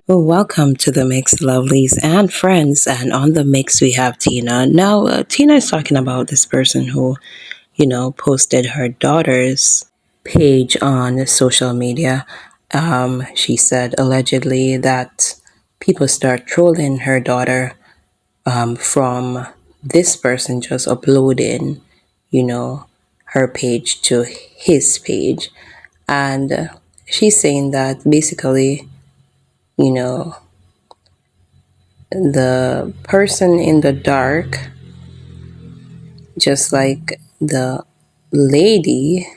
Well, welcome to the mix, lovelies and friends. And on the mix, we have Tina. Now, Tina is talking about this person who, posted her daughter's page on social media. She said allegedly that people start trolling her daughter from this person just uploading, you know, her page to his page. And she's saying that basically, you know, the person in the dark, just like the lady,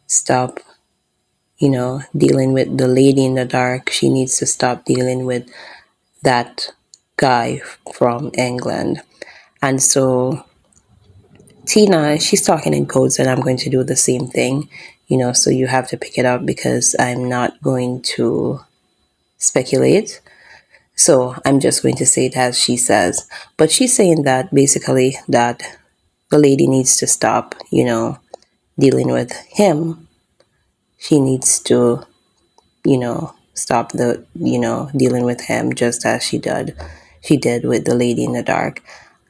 stop, dealing with the lady in the dark. She needs to stop dealing with that guy from England. And so Tina, she's talking in codes, and I'm going to do the same thing, so you have to pick it up because I'm not going to speculate. So I'm just going to say it as she says. But she's saying that basically that the lady needs to stop, dealing with him. She needs to, stop the, dealing with him just as she did with the lady in the dark.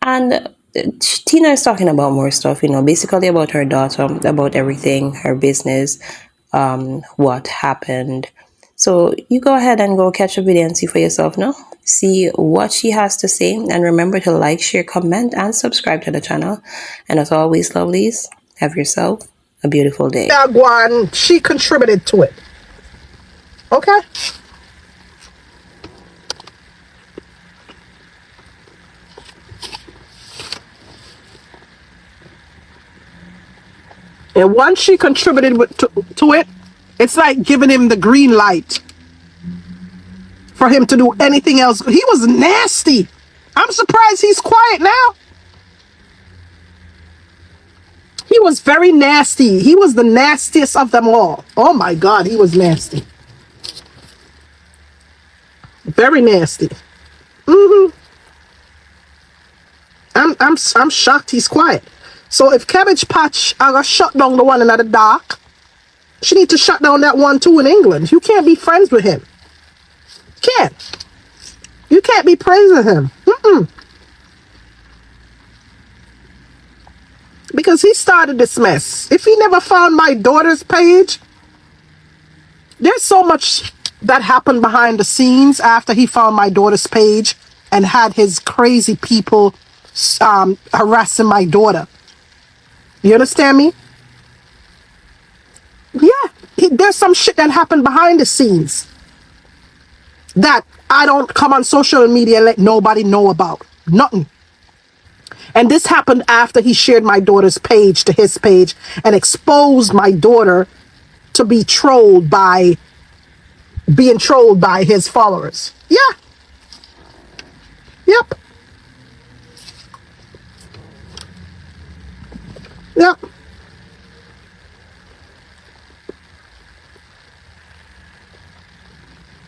And Tina is talking about more stuff, basically about her daughter, about everything, her business, what happened. So you go ahead and go catch the video and see for yourself now. See what she has to say. And remember to like, share, comment, and subscribe to the channel. And as always, lovelies, have yourself a beautiful day. One, she contributed to it. Okay? And once she contributed to it, it's like giving him the green light for him to do anything else. He was nasty. I'm surprised he's quiet now. He was very nasty. He was the nastiest of them all. Oh my God, he was nasty. Very nasty. I'm shocked he's quiet. So if Cabbage Patch are gonna shut down the one in the dark, she need to shut down that one too in England. You can't be friends with him. Can't. You can't be praising him. Because he started this mess. If he never found my daughter's page, there's so much that happened behind the scenes after he found my daughter's page and had his crazy people harassing my daughter. You understand me? Yeah, there's some shit that happened behind the scenes that I don't come on social media and let nobody know about. Nothing. And this happened after he shared my daughter's page to his page and exposed my daughter to being trolled by his followers. Yeah. Yep. Yep.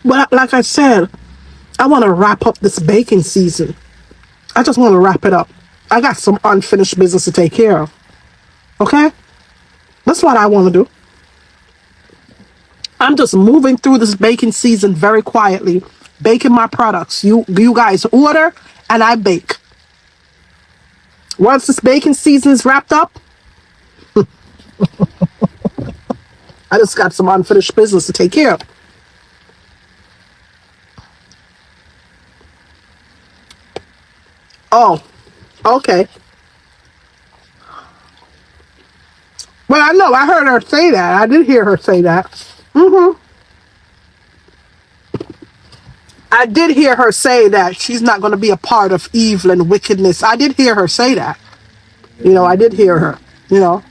But like I said, I want to wrap up this baking season. I just want to wrap it up. I got some unfinished business to take care of. Okay? That's what I want to do. I'm just moving through this baking season very quietly, baking my products. You guys order and I bake. Once this baking season is wrapped up, I just got some unfinished business to take care of. Oh, okay. Well, I know. I heard her say that. I did hear her say that. I did hear her say that she's not going to be a part of evil and wickedness. I did hear her say that. I did hear her. You know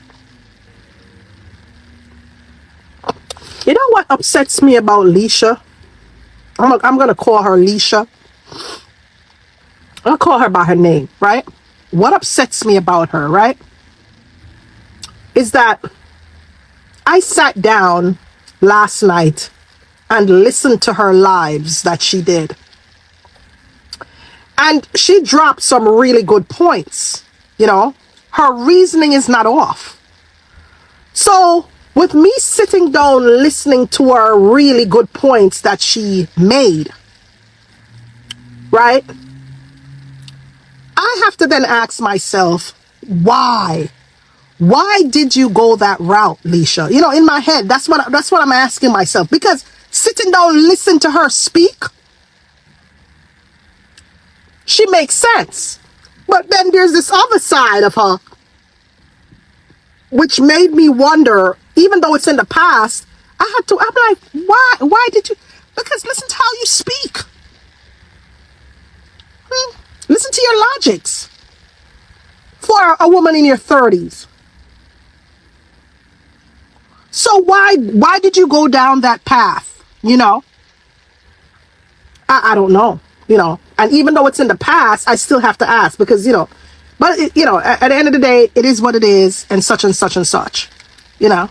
what upsets me about Leisha? I'm going to call her Leisha. I'll call her by her name, right? What upsets me about her, right, is that I sat down last night and listened to her lives that she did. And she dropped some really good points. Her reasoning is not off. So with me sitting down listening to her really good points that she made, right? I have to then ask myself, why? Why did you go that route, Leisha? You know, in my head, that's what I'm asking myself. Because sitting down, listen to her speak, she makes sense. But then there's this other side of her, which made me wonder, even though it's in the past, I'm like, why? Why did you? Because listen to how you speak. Listen to your logics for a woman in your 30s. So why did you go down that path? You know, I don't know. You know, and even though it's in the past, I still have to ask because but you know, at the end of the day, it is what it is, and such and such and such. You know,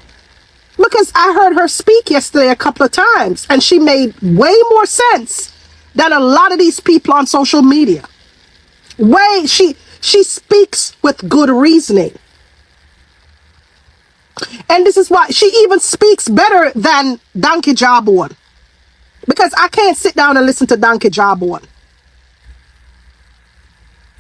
because I heard her speak yesterday a couple of times, and she made way more sense than a lot of these people on social media. She speaks with good reasoning. And this is why she even speaks better than Donkey Jawbone. Because I can't sit down and listen to Donkey Jawbone.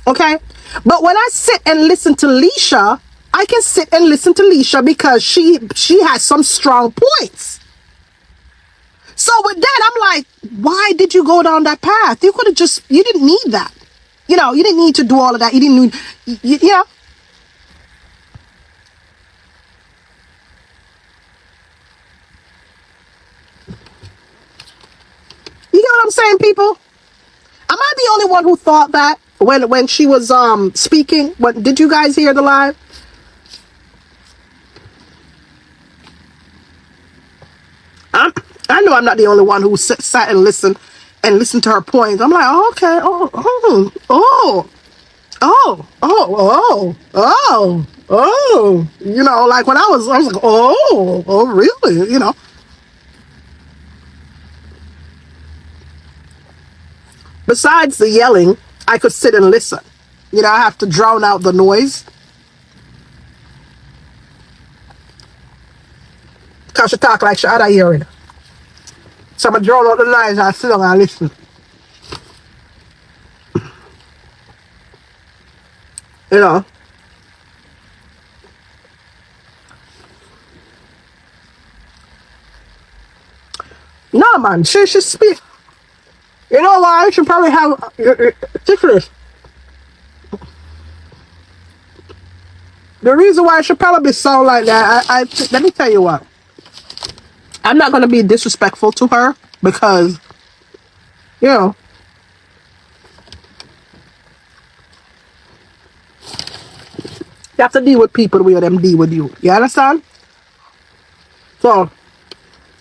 Okay? But when I sit and listen to Leisha, I can sit and listen to Leisha because she has some strong points. So with that, I'm like, why did you go down that path? You could have you didn't need that. You know, you didn't need to do all of that. You didn't need, you know. You get what I'm saying, people? Am I the only one who thought that when she was speaking? What did you guys hear the live? I know I'm not the only one who sat and listened to her points. I'm like, oh, okay, oh. You know, like when I was like, oh, really? You know. Besides the yelling, I could sit and listen. You know, I have to drown out the noise. Because she talk like she had a hearing. So I drown out the noise and I sit down and listen. You know. No, man, she should speak. You know why? She probably have syphilis. The reason why she probably sound like that, let me tell you what. I'm not gonna be disrespectful to her because, you know, you have to deal with people the way them deal with you. You understand? So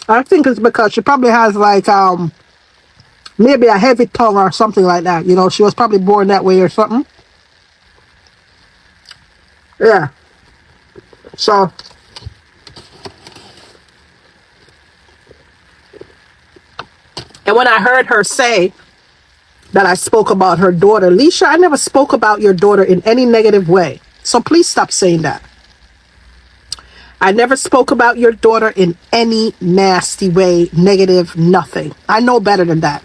I think it's because she probably has like maybe a heavy tongue or something like that. You know, she was probably born that way or something. Yeah. So and when I heard her say that I spoke about her daughter, Leisha, I never spoke about your daughter in any negative way. So please stop saying that. I never spoke about your daughter in any nasty way, negative, nothing. I know better than that.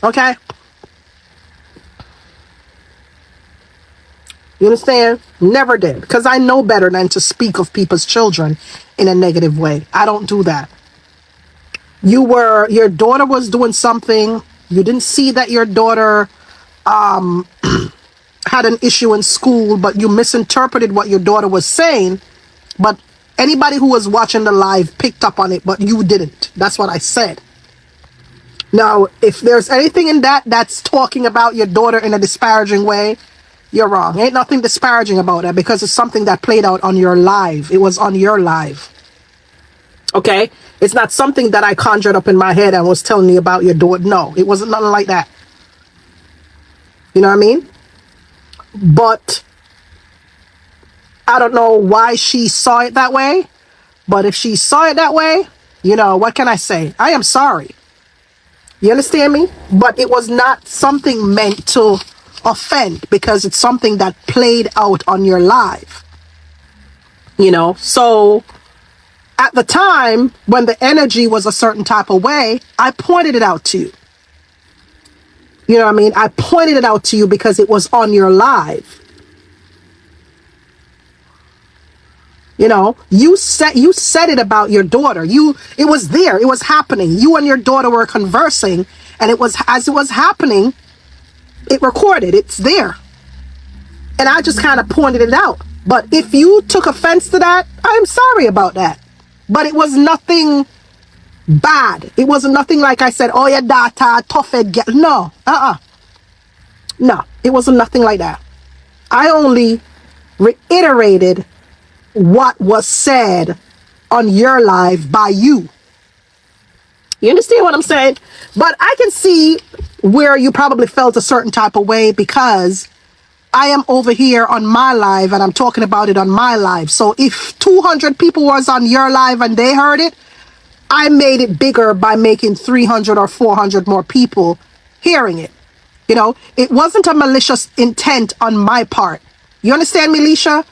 Okay? You understand? Never did. Because I know better than to speak of people's children in a negative way. I don't do that. Your daughter was doing something. You didn't see that your daughter had an issue in school, but you misinterpreted what your daughter was saying. But anybody who was watching the live picked up on it, but you didn't. That's what I said. Now, if there's anything in that's talking about your daughter in a disparaging way, you're wrong. Ain't nothing disparaging about that because it's something that played out on your live. It was on your live. Okay? It's not something that I conjured up in my head and was telling you about your daughter. No, it wasn't nothing like that. You know what I mean? But I don't know why she saw it that way. But if she saw it that way, you know, what can I say? I am sorry. You understand me? But it was not something meant to offend because it's something that played out on your live. You know, so at the time when the energy was a certain type of way, I pointed it out to you. You know what I mean? I pointed it out to you because it was on your live. You know, you said it about your daughter. It was there. It was happening. You and your daughter were conversing, and it was, as it was happening, it recorded. It's there. And I just kind of pointed it out. But if you took offense to that, I'm sorry about that. But it was nothing bad. It wasn't nothing like I said, oh, your daughter, tough head girl. No. No. It wasn't nothing like that. I only reiterated what was said on your live by you. You understand what I'm saying? But I can see where you probably felt a certain type of way because I am over here on my live and I'm talking about it on my live. So if 200 people was on your live and they heard it, I made it bigger by making 300 or 400 more people hearing it. You know, it wasn't a malicious intent on my part. You understand me, Leisha?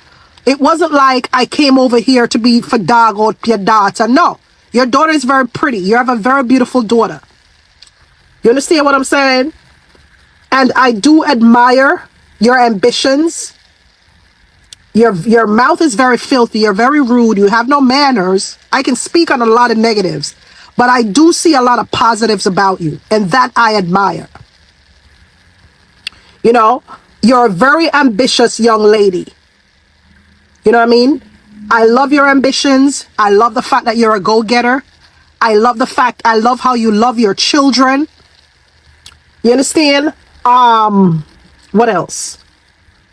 It wasn't like I came over here to be for dog or your daughter. No, your daughter is very pretty. You have a very beautiful daughter. You understand what I'm saying? And I do admire your ambitions. Your mouth is very filthy. You're very rude. You have no manners. I can speak on a lot of negatives, but I do see a lot of positives about you, and that I admire. You know, you're a very ambitious young lady. You know what I mean? I love your ambitions. I love the fact that you're a go-getter. I love how you love your children. You understand? What else?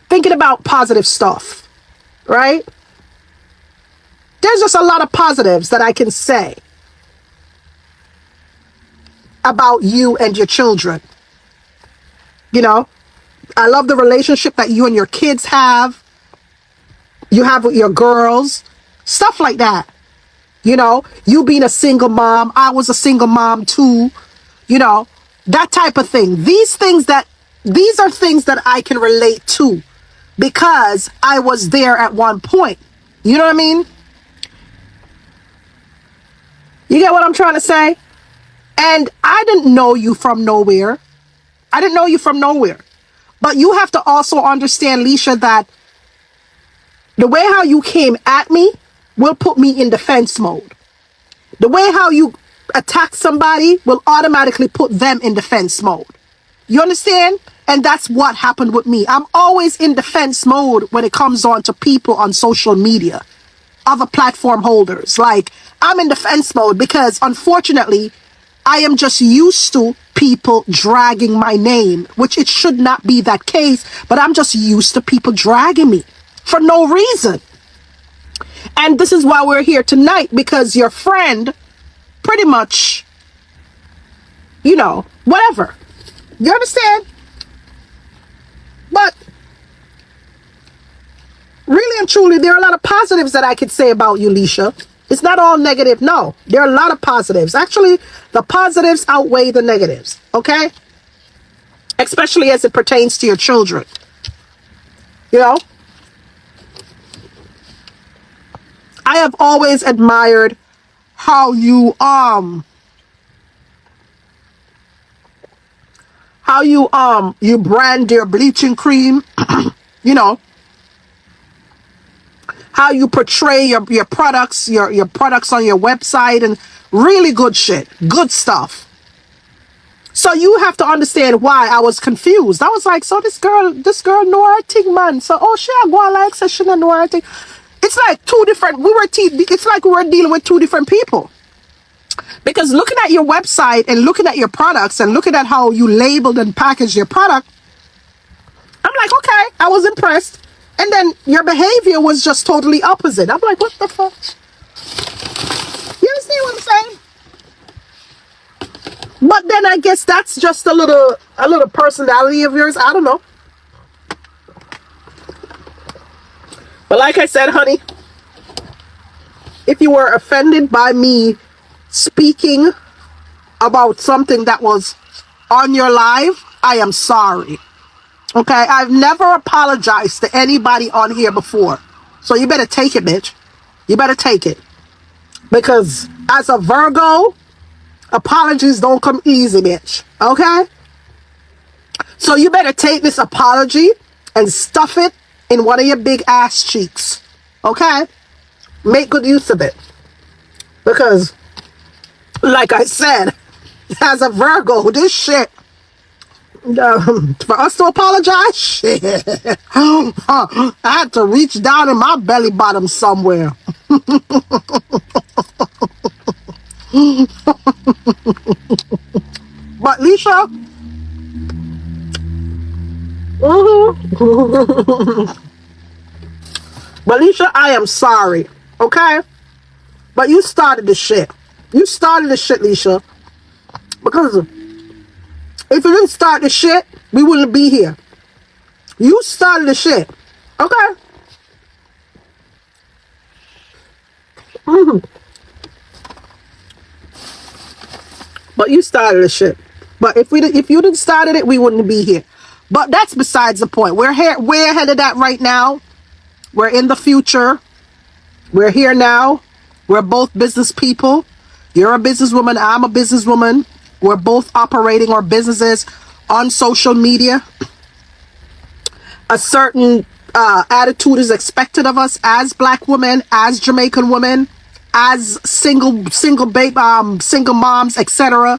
Thinking about positive stuff, right? There's just a lot of positives that I can say about you and your children. You know, I love the relationship that you and your kids have. You have with your girls, stuff like that. You know, you being a single mom, I was a single mom too. You know, that type of thing. These are things that I can relate to because I was there at one point. You know what I mean? You get what I'm trying to say? And I didn't know you from nowhere. I didn't know you from nowhere. But you have to also understand, Leisha, that the way how you came at me will put me in defense mode. The way how you attack somebody will automatically put them in defense mode. You understand? And that's what happened with me. I'm always in defense mode when it comes on to people on social media, other platform holders. Like, I'm in defense mode because, unfortunately, I am just used to people dragging my name, which it should not be that case, but I'm just used to people dragging me for no reason. And this is why we're here tonight, because your friend pretty much, you know, whatever. You understand? But really and truly, there are a lot of positives that I could say about you, Leisha. It's not all negative. No, there are a lot of positives. Actually, the positives outweigh the negatives. Okay? Especially as it pertains to your children. You know? I have always admired how you you brand your bleaching cream. You know, how you portray your products, your products on your website, and really good shit, good stuff. So you have to understand why I was confused. I was like, so this girl know her thing, man. So she a go like so she don't know her thing. It's like two different. It's like we were dealing with two different people. Because looking at your website and looking at your products and looking at how you labeled and packaged your product, I'm like, okay, I was impressed. And then your behavior was just totally opposite. I'm like, what the fuck? You understand what I'm saying? But then I guess that's just a little personality of yours. I don't know. But like I said, honey, if you were offended by me speaking about something that was on your live, I am sorry. Okay? I've never apologized to anybody on here before. So you better take it, bitch. You better take it. Because as a Virgo, apologies don't come easy, bitch. Okay? So you better take this apology and stuff it in one of your big ass cheeks. Okay? Make good use of it. Because, like I said, as a Virgo, this shit, for us to apologize, shit, I had to reach down in my belly bottom somewhere. But Lisha, but Lisha, I am sorry, okay? But you started the shit. You started the shit, Lisha. Because if you didn't start the shit, we wouldn't be here. You started the shit, okay? But you started the shit. But if you didn't started it, we wouldn't be here. But that's besides the point. We're here. We're headed at right now. We're in the future. We're here now. We're both business people. You're a businesswoman. I'm a businesswoman. We're both operating our businesses on social media. A certain attitude is expected of us as Black women, as Jamaican women, as single moms, etc.